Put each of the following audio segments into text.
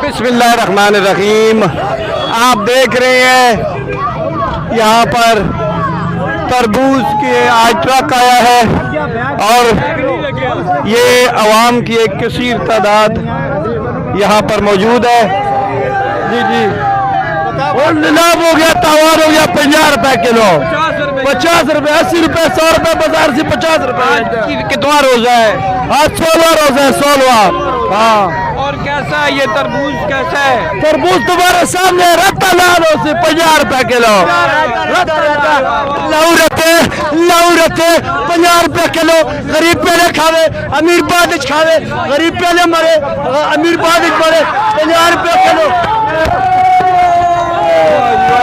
बिस्मिल्लाहिर्रहमानिर्रहीम। आप देख रहे हैं यहाँ पर तरबूज के आज ट्रक आया है और ये अवाम की एक कसीर तादाद यहाँ पर मौजूद है। जी जी, और नीलाम हो गया, तावार हो गया 50 रुपए किलो, 50 रुपए, 80 रुपए, 100 रुपए बाजार से 50 रुपए। कितना रोजा है? आज 16वां रोजा है, 16वां। हाँ, और कैसा है ये तरबूज? कैसा है तरबूज? तुम्हारे सामने रत्ता लाल से 50 रुपए किलो, लाऊ रते 50 रुपए किलो। गरीब पहले खावे, अमीर बाद खावे, गरीब पहले मरे, अमीर बाद मरे। 50 रुपए किलो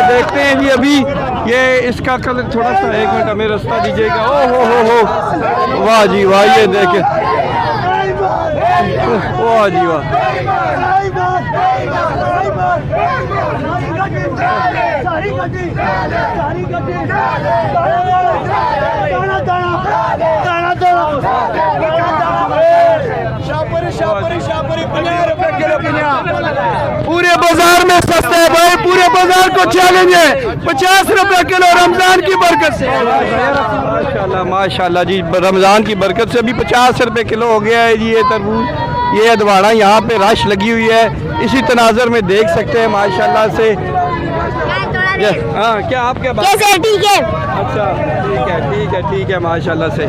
देखते हैं जी। अभी ये इसका कलर थोड़ा सा, एक मिनट हमें रास्ता दीजिएगा। ओ हो, वाह जी वाह, ये देखे, वाह जी वाह। पूरे बाजार में सस्ते है भाई, पूरे बाजार को चैलेंज है। 50 रुपए किलो रमजान की बरकत से। माशाल्लाह माशाल्लाह जी, रमजान की बरकत से अभी 50 रुपए किलो हो गया है जी ये तरबूज। ये अदवाड़ा यहाँ पे रश लगी हुई है, इसी तनाजर में देख सकते हैं माशाल्लाह से। हाँ, क्या आप क्या बात? ठीक है, अच्छा ठीक है माशाल्लाह से।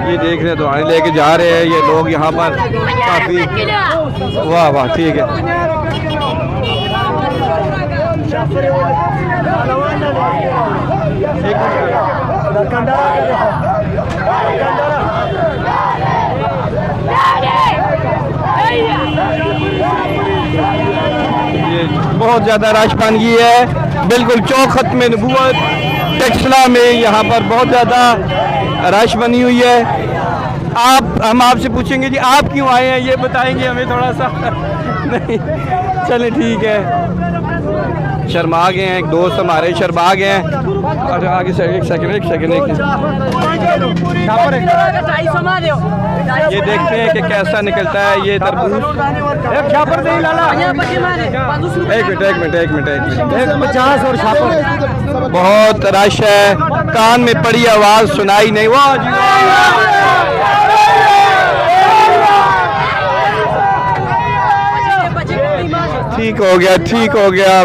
ये देख रहे हैं, तो आने लेके जा रहे हैं ये लोग यहाँ पर काफ़ी। वाह वाह, ठीक है। ये बहुत ज़्यादा रश बन गई है, बिल्कुल चौक खत्म नबूवत टेक्सला में यहाँ पर बहुत ज़्यादा रश बनी हुई है। हम आपसे पूछेंगे जी आप क्यों आए हैं, ये बताएंगे हमें थोड़ा सा। नहीं, चले ठीक है। शर्मा गए हैं, एक दोस्त हमारे शर्मा गए हैं। और आगे से एक सेकंड ये देखते हैं कि कैसा निकलता है ये तरबूज। एक मिनट 50 और छापर। बहुत रश है, कान में पड़ी आवाज सुनाई नहीं। वाह जी, ठीक हो गया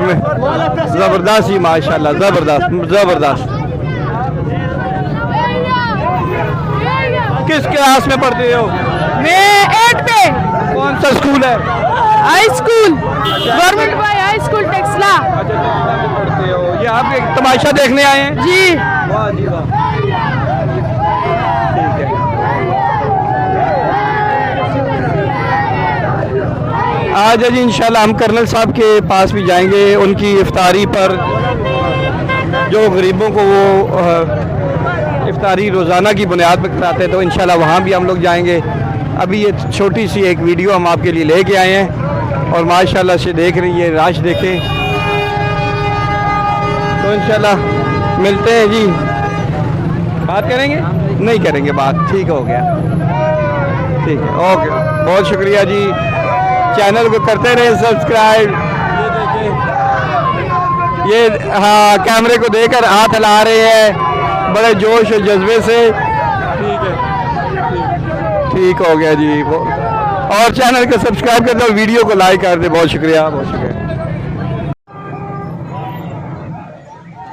जबरदस्त ही माशाल्लाह, जबरदस्त। किस क्लास में पढ़ते हो? मैं 8 पे। कौन सा स्कूल है? High school, government boy high school Taxila. अच्छा, पढ़ते हो। ये आप एक तमाशा देखने आए हैं जी? वाह जी वाह, ठीक है। आज जी इंशाल्लाह हम कर्नल साहब के पास भी जाएंगे, उनकी इफ्तारी पर जो गरीबों को वो इफ्तारी रोज़ाना की बुनियाद पर कराते हैं, तो इंशाल्लाह वहाँ भी हम लोग जाएंगे। अभी ये छोटी सी एक वीडियो हम आपके लिए लेके आए हैं और माशाल्लाह से देख रही है, राश देखें। तो इंशाल्लाह मिलते हैं जी। बात करेंगे? नहीं करेंगे बात, ठीक हो गया, ठीक है, ओके, बहुत शुक्रिया जी। चैनल को करते रहे सब्सक्राइब। ये हाँ, कैमरे को देकर हाथ हिला रहे हैं बड़े जोश और जज्बे से। ठीक है, ठीक हो गया जी। और चैनल को सब्सक्राइब कर दो, वीडियो को लाइक कर दे। बहुत शुक्रिया, बहुत शुक्रिया।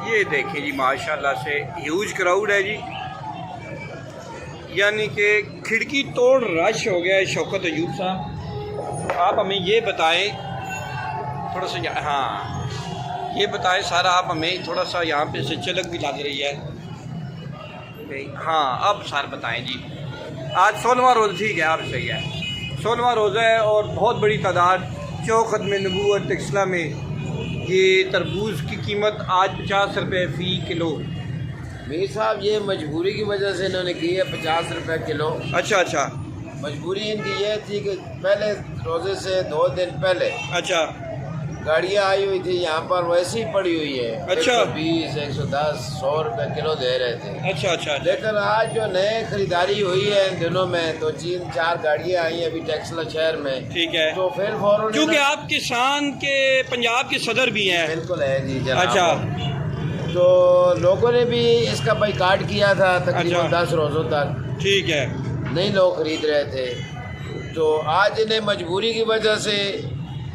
ये देखिए जी माशाल्लाह से ह्यूज क्राउड है जी, यानी कि खिड़की तोड़ रश हो गया है। शौकत अयूब साहब, आप हमें ये बताएं थोड़ा सा, हाँ ये बताएं सारा, आप हमें थोड़ा सा यहाँ पे से चलक भी लग रही है। हाँ अब सर बताएं जी। आज 16वां रोज़ा, ठीक है, आप सही है, 16वां रोज़ा है और बहुत बड़ी तादाद चौक खत्म नबूवत टेक्सला में ये तरबूज की कीमत आज 50 रुपये फ़ी किलो। मीर साहब ये मजबूरी की वजह से इन्होंने की है 50 रुपये किलो। अच्छा, मजबूरी इनकी ये थी कि पहले रोज़े से 2 दिन पहले अच्छा गाड़ियाँ आई हुई थी यहाँ पर वैसी ही पड़ी हुई है। अच्छा। 120, 110, 100 रुपए किलो दे रहे थे। अच्छा अच्छा। लेकिन आज जो नए खरीदारी हुई है इन दिनों में, तो 3-4 गाड़ियाँ आई हैं अभी टेक्सला शहर में। ठीक है। तो फिर फौरन क्योंकि आप किसान के पंजाब के सदर भी हैं। बिल्कुल है जी जनाब। अच्छा। तो लोगों ने भी इसका बाइकाट किया था तकरीबन अच्छा। 10 रोज़ों तक। ठीक है। नहीं लोग खरीद रहे थे, तो आज इन्हें मजबूरी की वजह से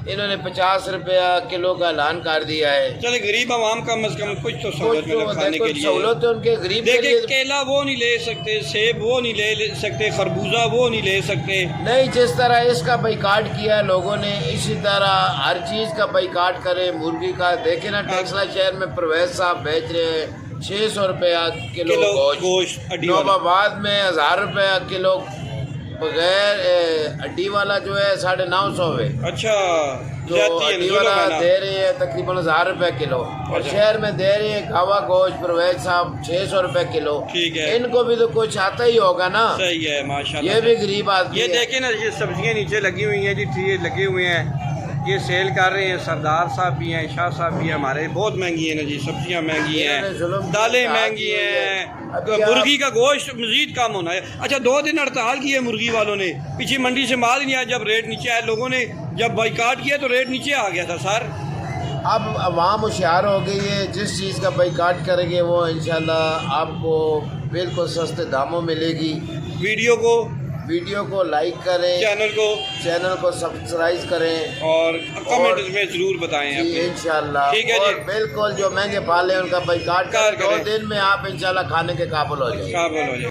इन्होंने 50 रुपया किलो का ऐलान कर दिया है। चले गरीब आवाम का कम से कम कुछ तो सहूलत मिले खाने के लिए। सहूलत उनके गरीब के देखिए लिए केला वो नहीं ले सकते, सेब वो नहीं ले सकते, खरबूजा वो नहीं ले सकते। नहीं, जिस तरह इसका बाइकाट किया है लोगों ने, इसी तरह हर चीज़ का बाइकाट करे। मुर्गी का देखे ना, टेक्सला शहर में परवेज साहब बेच रहे हैं 600 रुपया किलो गोश्त। नौबाबाद में 1000 रुपया किलो बगैर हड्डी वाला जो है 950 है। अच्छा। तो हड्डी वाला दे रहे हैं तकरीबन 1000 रुपए किलो, और शहर में दे रहे हैं गावा गोश्त परवेज साहब 600 रुपए किलो। ठीक है। इनको भी तो कुछ आता ही होगा ना। सही है माशाल्लाह। ये भी गरीब आदमी ये है। देखे ना, ये सब्जियां नीचे लगी हुई हैं जी, ट्री लगे हुए हैं, ये सेल कर रहे हैं। सरदार साहब भी हैं, शाह साहब भी हैं हमारे। बहुत महंगी है ना जी, सब्जियां महंगी हैं, दालें महंगी हैं, मुर्गी का गोश्त मजीद कम होना है। अच्छा, 2 दिन हड़ताल की है मुर्गी वालों ने, पीछे मंडी से माल नहीं आया। जब रेट नीचे आया, लोगों ने जब बाइकाट किया तो रेट नीचे आ गया था सर। अब अवाम होशियार हो गई है, जिस चीज़ का बाइकाट करेंगे वो इंशाल्लाह आपको बिल्कुल सस्ते दामों मिलेगी। वीडियो को लाइक करें, चैनल को सब्सक्राइब करें और कमेंट में जरूर बताएं इंशाल्लाह। ठीक है जी। बिल्कुल जो महंगे फल है उनका बाइकाट कर 2 दिन में आप इंशाल्लाह खाने के काबिल हो जाएंगे।